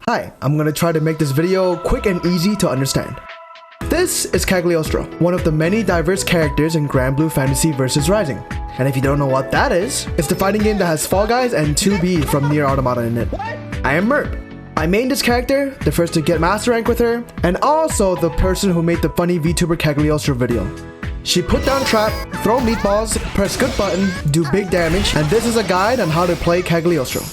Hi, I'm gonna try to make this video quick and easy to understand. This is Cagliostro, one of the many diverse characters in Granblue Fantasy vs Rising. And if you don't know what that is, it's the fighting game that has Fall Guys and 2B from Nier Automata in it. I am Mert. I mained this character, the first to get master rank with her, and also the person who made the funny VTuber Cagliostro video. She put down trap, throw meatballs, press good button, do big damage, and this is a guide on how to play Cagliostro.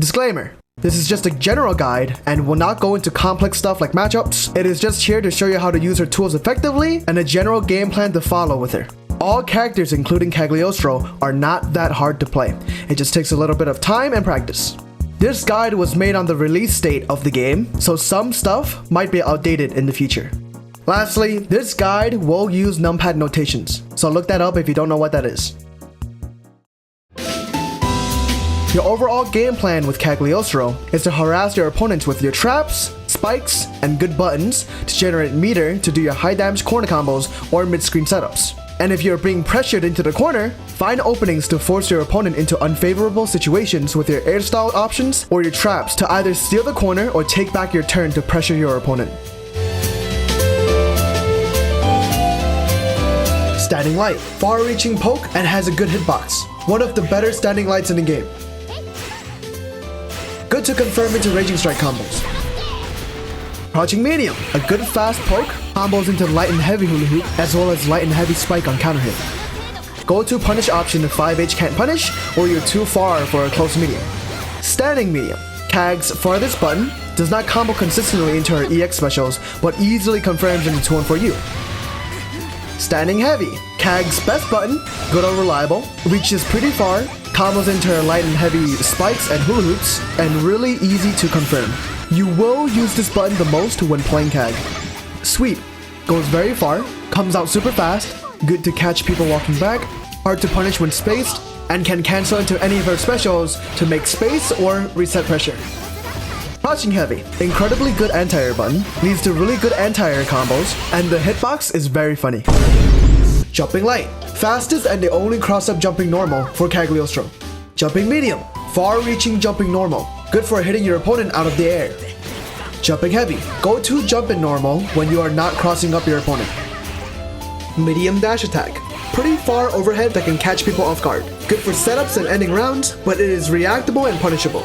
Disclaimer. This is just a general guide and will not go into complex stuff like matchups. It is just here to show you how to use her tools effectively and a general game plan to follow with her. All characters, including Cagliostro, are not that hard to play. It just takes a little bit of time and practice. This guide was made on the release date of the game, so some stuff might be outdated in the future. Lastly, this guide will use numpad notations, so look that up if you don't know what that is. Your overall game plan with Cagliostro is to harass your opponents with your traps, spikes, and good buttons to generate meter to do your high damage corner combos or mid-screen setups. And if you're being pressured into the corner, find openings to force your opponent into unfavorable situations with your air style options or your traps to either steal the corner or take back your turn to pressure your opponent. Standing light, far-reaching poke and has a good hitbox. One of the better standing lights in the game. Good to confirm into raging strike combos. Crouching medium, a good fast poke, combos into light and heavy hula hoop, as well as light and heavy spike on counter hit. Go to punish option if 5H can't punish, or you're too far for a close medium. Standing medium, Cag's farthest button, does not combo consistently into her EX specials, but easily confirms into 2-1 for you. Standing heavy, Cag's best button, good or reliable, reaches pretty far, combos into her light and heavy spikes and hula hoops, and really easy to confirm. You will use this button the most when playing Cag. Sweep, goes very far, comes out super fast, good to catch people walking back, hard to punish when spaced, and can cancel into any of her specials to make space or reset pressure. Crouching heavy, incredibly good anti-air button, leads to really good anti-air combos, and the hitbox is very funny. Jumping light, fastest and the only cross-up jumping normal for Cagliostro. Jumping medium, far-reaching jumping normal, good for hitting your opponent out of the air. Jumping heavy, go to jump in normal when you are not crossing up your opponent. Medium dash attack, pretty far overhead that can catch people off guard. Good for setups and ending rounds, but it is reactable and punishable.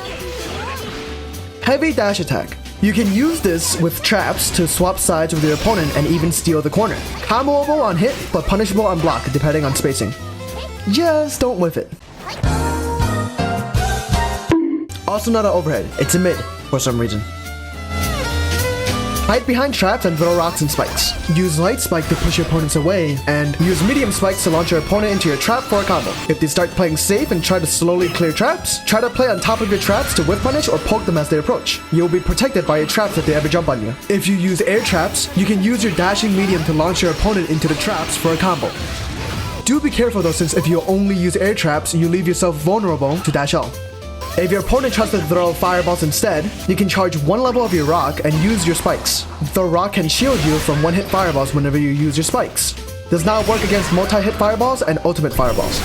Heavy dash attack. You can use this with traps to swap sides with your opponent and even steal the corner. Comboable on hit, but punishable on block depending on spacing. Just don't whiff it. Also not an overhead, it's a mid for some reason. Hide behind traps and throw rocks and spikes. Use light spike to push your opponents away, and use medium spikes to launch your opponent into your trap for a combo. If they start playing safe and try to slowly clear traps, try to play on top of your traps to whiff punish or poke them as they approach. You'll be protected by your traps if they ever jump on you. If you use air traps, you can use your dashing medium to launch your opponent into the traps for a combo. Do be careful though, since if you only use air traps, you leave yourself vulnerable to dash L. If your opponent tries to throw fireballs instead, you can charge one level of your rock and use your spikes. The rock can shield you from one-hit fireballs whenever you use your spikes. Does not work against multi-hit fireballs and ultimate fireballs.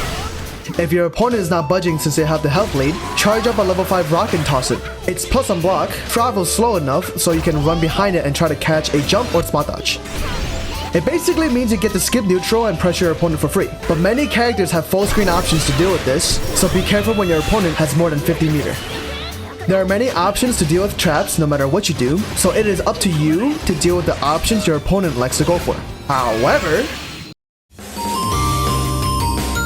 If your opponent is not budging since they have the health lead, charge up a level 5 rock and toss it. It's plus on block, travels slow enough so you can run behind it and try to catch a jump or spot dodge. It basically means you get to skip neutral and pressure your opponent for free, but many characters have full screen options to deal with this, so be careful when your opponent has more than 50 meter. There are many options to deal with traps no matter what you do, so it is up to you to deal with the options your opponent likes to go for. However,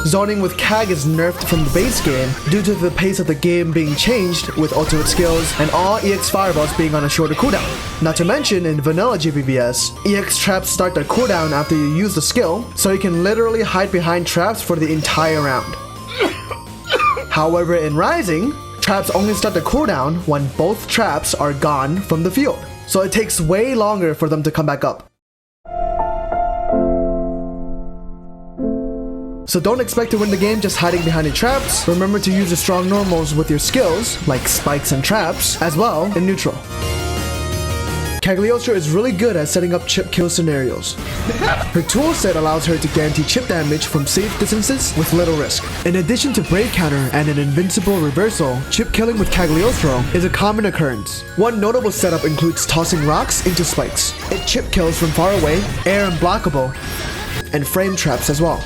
zoning with Cag is nerfed from the base game due to the pace of the game being changed with ultimate skills and all EX fireballs being on a shorter cooldown. Not to mention in vanilla GBBS, EX traps start their cooldown after you use the skill, so you can literally hide behind traps for the entire round. However, in Rising, traps only start their cooldown when both traps are gone from the field, so it takes way longer for them to come back up. So don't expect to win the game just hiding behind your traps. Remember to use the strong normals with your skills, like spikes and traps, as well in neutral. Cagliostro is really good at setting up chip kill scenarios. Her tool set allows her to guarantee chip damage from safe distances with little risk. In addition to break counter and an invincible reversal, chip killing with Cagliostro is a common occurrence. One notable setup includes tossing rocks into spikes. It chip kills from far away, air unblockable, and frame traps as well.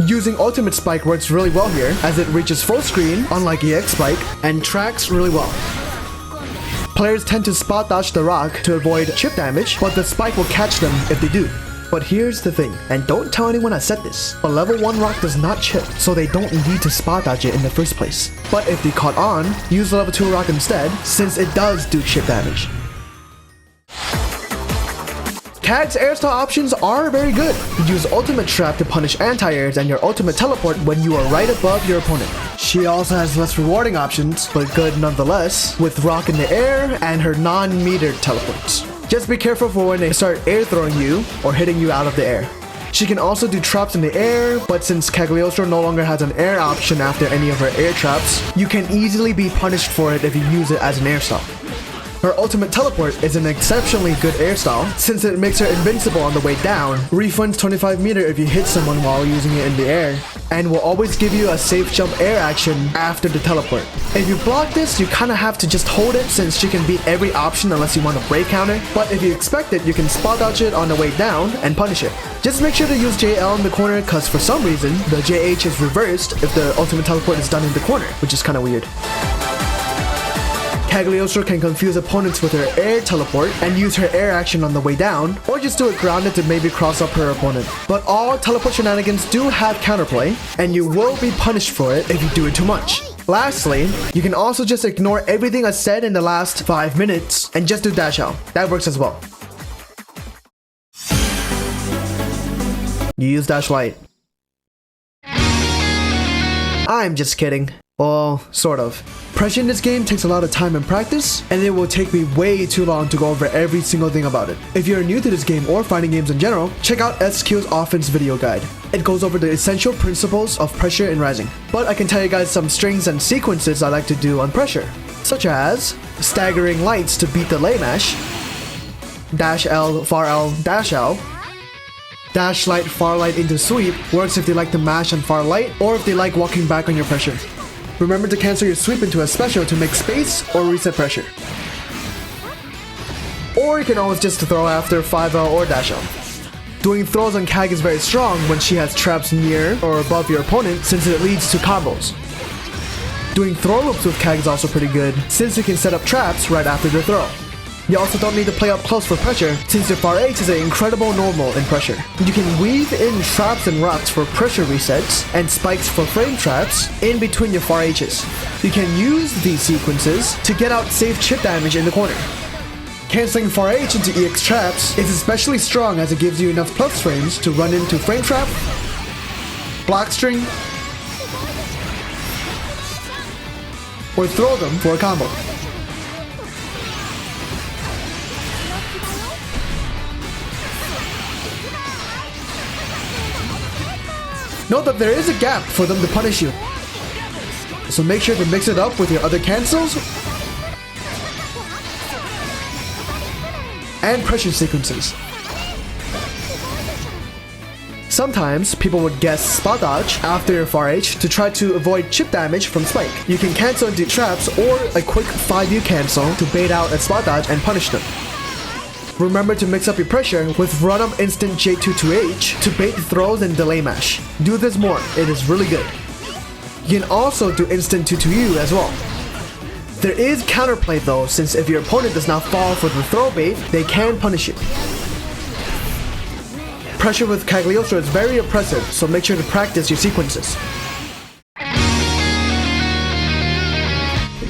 Using ultimate spike works really well here as it reaches full screen unlike EX spike and tracks really well. Players tend to spot dodge the rock to avoid chip damage, but the spike will catch them if they do. But here's the thing, and don't tell anyone I said this, a level 1 rock does not chip, so they don't need to spot dodge it in the first place. But if they caught on, use the level 2 rock instead, since it does do chip damage. Cag's airstyle options are very good. Use ultimate trap to punish anti-airs and your ultimate teleport when you are right above your opponent. She also has less rewarding options, but good nonetheless, with rock in the air and her non-metered teleports. Just be careful for when they start air throwing you or hitting you out of the air. She can also do traps in the air, but since Cagliostro no longer has an air option after any of her air traps, you can easily be punished for it if you use it as an air style. Her ultimate teleport is an exceptionally good air style since it makes her invincible on the way down, refunds 25 meter if you hit someone while using it in the air, and will always give you a safe jump air action after the teleport. If you block this, you kinda have to just hold it since she can beat every option unless you want to break counter, but if you expect it, you can spot dodge it on the way down and punish it. Just make sure to use JL in the corner cause for some reason, the JH is reversed if the ultimate teleport is done in the corner, which is kinda weird. Cagliostro can confuse opponents with her air teleport and use her air action on the way down, or just do it grounded to maybe cross up her opponent. But all teleport shenanigans do have counterplay, and you will be punished for it if you do it too much. Lastly, you can also just ignore everything I said in the last 5 minutes and just do dash out. That works as well. You use dash light. I'm just kidding. Well, sort of. Pressure in this game takes a lot of time and practice, and it will take me way too long to go over every single thing about it. If you're new to this game or fighting games in general, check out SQ's offense video guide. It goes over the essential principles of pressure in Rising. But I can tell you guys some strings and sequences I like to do on pressure, such as staggering lights to beat the lay mash, dash L, far L, dash L, dash light, far light into sweep, works if they like to mash and far light, or if they like walking back on your pressure. Remember to cancel your sweep into a special to make space or reset pressure. Or you can always just throw after 5L or dash L. Doing throws on Cag is very strong when she has traps near or above your opponent since it leads to combos. Doing throw loops with Cag is also pretty good since you can set up traps right after the throw. You also don't need to play up close for pressure since your far H is an incredible normal in pressure. You can weave in traps and rocks for pressure resets and spikes for frame traps in between your far H's. You can use these sequences to get out safe chip damage in the corner. Canceling far H into EX traps is especially strong as it gives you enough plus frames to run into frame trap, block string, or throw them for a combo. Note that there is a gap for them to punish you, so make sure to mix it up with your other cancels and pressure sequences. Sometimes people would guess spot dodge after your far H to try to avoid chip damage from spike. You can cancel into traps or a quick 5U cancel to bait out a spot dodge and punish them. Remember to mix up your pressure with run-up instant J22H to bait throws and delay mash. Do this more, it is really good. You can also do instant 2-2U as well. There is counterplay though, since if your opponent does not fall for the throw bait, they can punish you. Pressure with Cagliostro is very oppressive, so make sure to practice your sequences.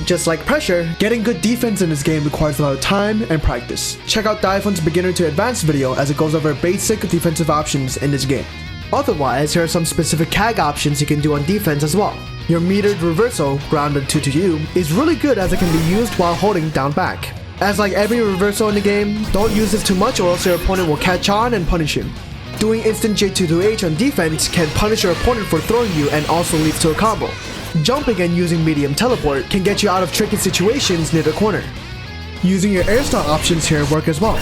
Just like pressure, getting good defense in this game requires a lot of time and practice. Check out Daifun's beginner to advanced video as it goes over basic defensive options in this game. Otherwise, here are some specific CAG options you can do on defense as well. Your metered reversal, grounded 2-2U, is really good as it can be used while holding down back. As like every reversal in the game, don't use this too much or else your opponent will catch on and punish you. Doing instant J22H on defense can punish your opponent for throwing you and also leads to a combo. Jumping and using medium teleport can get you out of tricky situations near the corner. Using your air style options here work as well.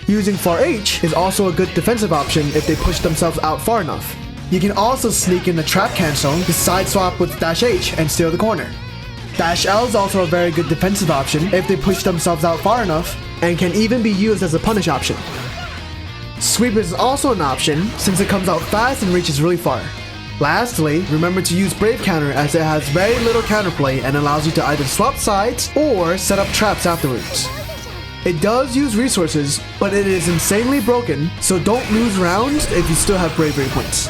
Using far H is also a good defensive option if they push themselves out far enough. You can also sneak in the trap cancel to side swap with dash H and steal the corner. Dash L is also a very good defensive option if they push themselves out far enough, and can even be used as a punish option. Sweep is also an option since it comes out fast and reaches really far. Lastly, remember to use Brave Counter as it has very little counterplay and allows you to either swap sides or set up traps afterwards. It does use resources, but it is insanely broken, so don't lose rounds if you still have bravery points.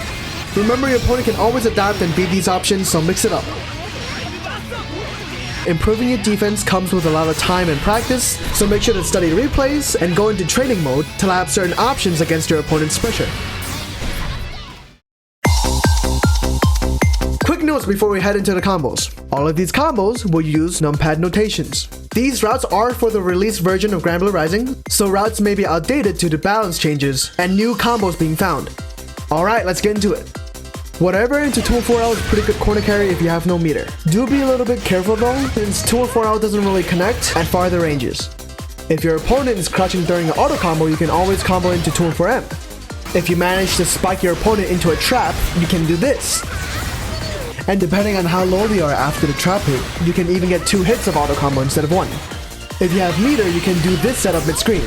Remember, your opponent can always adapt and beat these options, so mix it up. Improving your defense comes with a lot of time and practice, so make sure to study replays and go into training mode to lab certain options against your opponent's pressure. Quick notes before we head into the combos. All of these combos will use numpad notations. These routes are for the released version of Granblue Rising, so routes may be outdated due to balance changes and new combos being found. Alright, let's get into it. Whatever into 214L is pretty good corner carry if you have no meter. Do be a little bit careful though, since 214L doesn't really connect at farther ranges. If your opponent is crouching during an auto combo, you can always combo into 214M. If you manage to spike your opponent into a trap, you can do this. And depending on how low they are after the trap hit, you can even get 2 hits of auto combo instead of 1. If you have meter, you can do this setup mid-screen.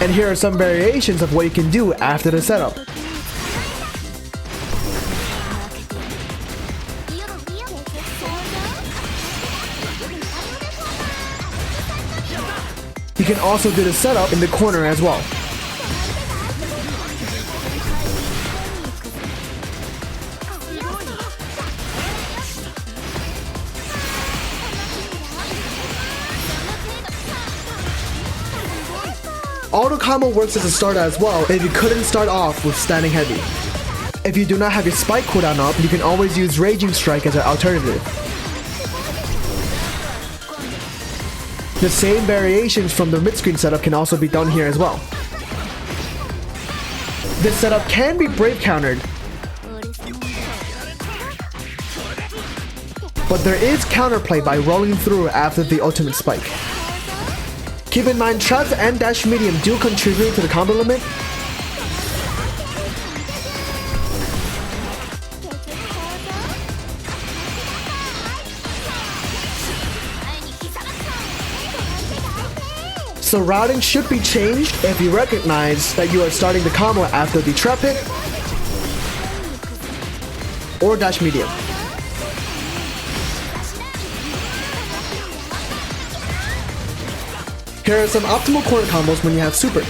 And here are some variations of what you can do after the setup. You can also do the setup in the corner as well. Auto combo works as a starter as well if you couldn't start off with standing heavy. If you do not have your spike cooldown up, you can always use Raging Strike as an alternative. The same variations from the mid-screen setup can also be done here as well. This setup can be brave countered, but there is counterplay by rolling through after the ultimate spike. Keep in mind, traps and dash medium do contribute to the combo limit. So routing should be changed if you recognize that you are starting the combo after the trap hit or dash medium. Here are some optimal corner combos when you have super.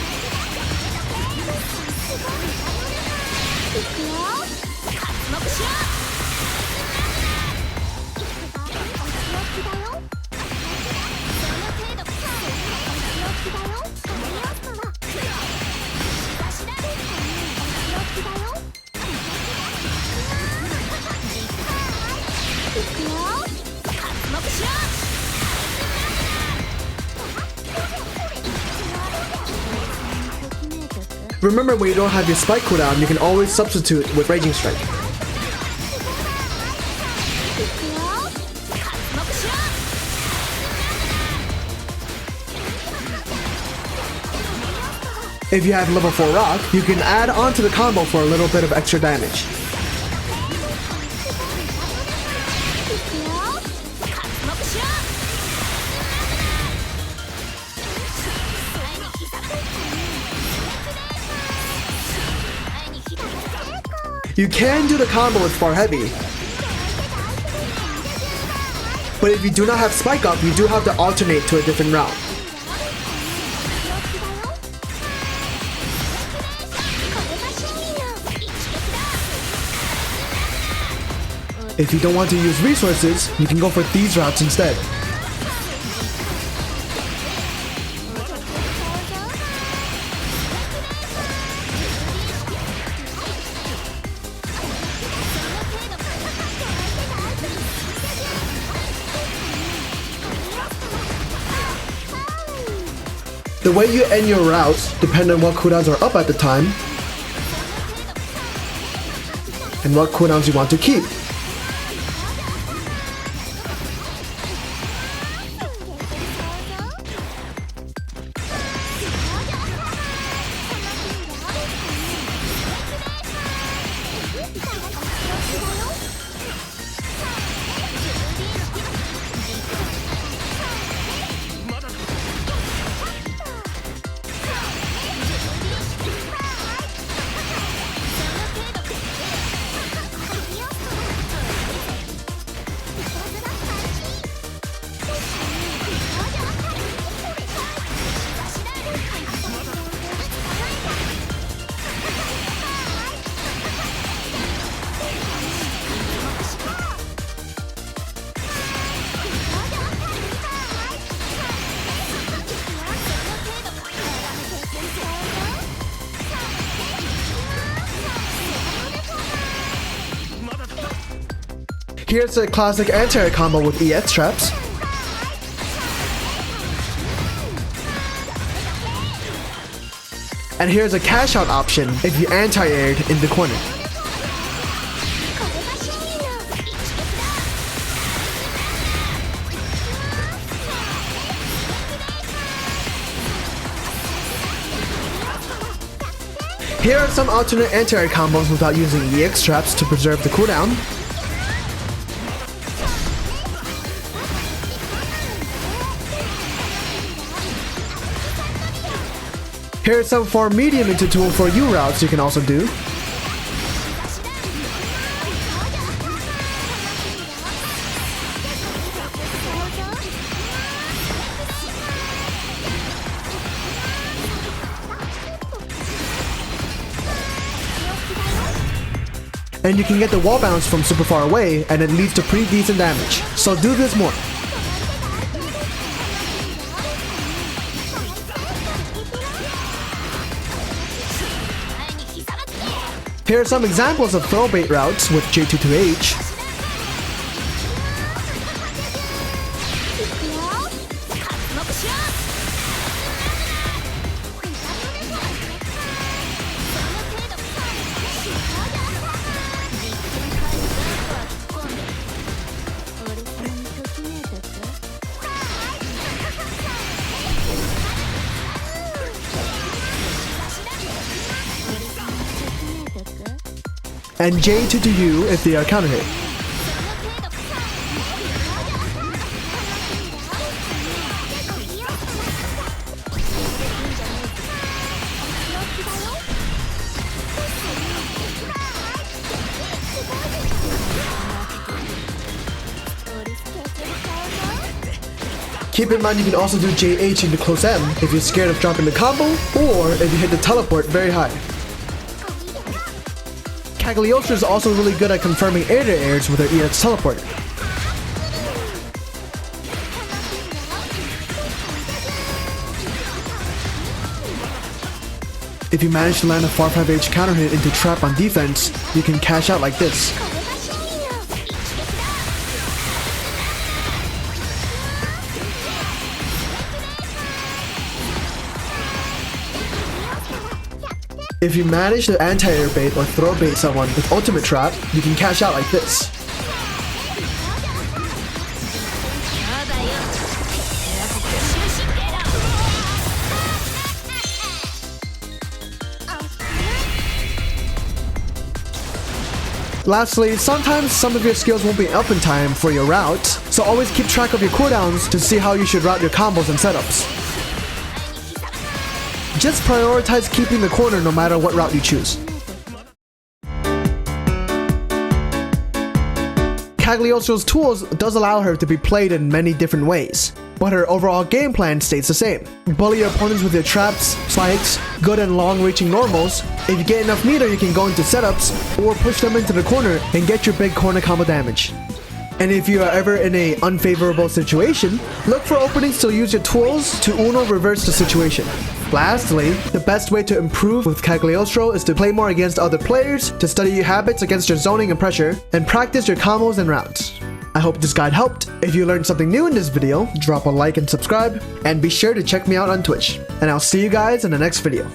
Remember, when you don't have your spike cooldown, you can always substitute with Raging Strike. If you have level 4 rock, you can add on to the combo for a little bit of extra damage. You can do the combo with far heavy, but if you do not have spike up, you do have to alternate to a different route. If you don't want to use resources, you can go for these routes instead. The way you end your routes depends on what cooldowns are up at the time and what cooldowns you want to keep. Here's a classic anti-air combo with EX traps. And here's a cash out option if you anti-aired in the corner. Here are some alternate anti-air combos without using EX traps to preserve the cooldown. Here's some for medium into tool for U routes you can also do. And you can get the wall bounce from super far away and it leads to pretty decent damage. So do this more. Here are some examples of throw bait routes with J22H. And J2 to U if they are counter hit. Keep in mind you can also do JH into close M if you're scared of dropping the combo or if you hit the teleport very high. Cagliostro is also really good at confirming air-to-airs with her EX teleport. If you manage to land a far 5H counter hit into trap on defense, you can cash out like this. If you manage to anti-air bait or throw bait someone with ultimate trap, you can cash out like this. Lastly, sometimes some of your skills won't be up in time for your routes, so always keep track of your cooldowns to see how you should route your combos and setups. Just prioritize keeping the corner no matter what route you choose. Cagliostro's tools does allow her to be played in many different ways, but her overall game plan stays the same. Bully your opponents with your traps, spikes, good and long-reaching normals. If you get enough meter, you can go into setups or push them into the corner and get your big corner combo damage. And if you are ever in an unfavorable situation, look for openings to use your tools to Uno reverse the situation. Lastly, the best way to improve with Cagliostro is to play more against other players, to study your habits against your zoning and pressure, and practice your combos and routes. I hope this guide helped. If you learned something new in this video, drop a like and subscribe, and be sure to check me out on Twitch. And I'll see you guys in the next video.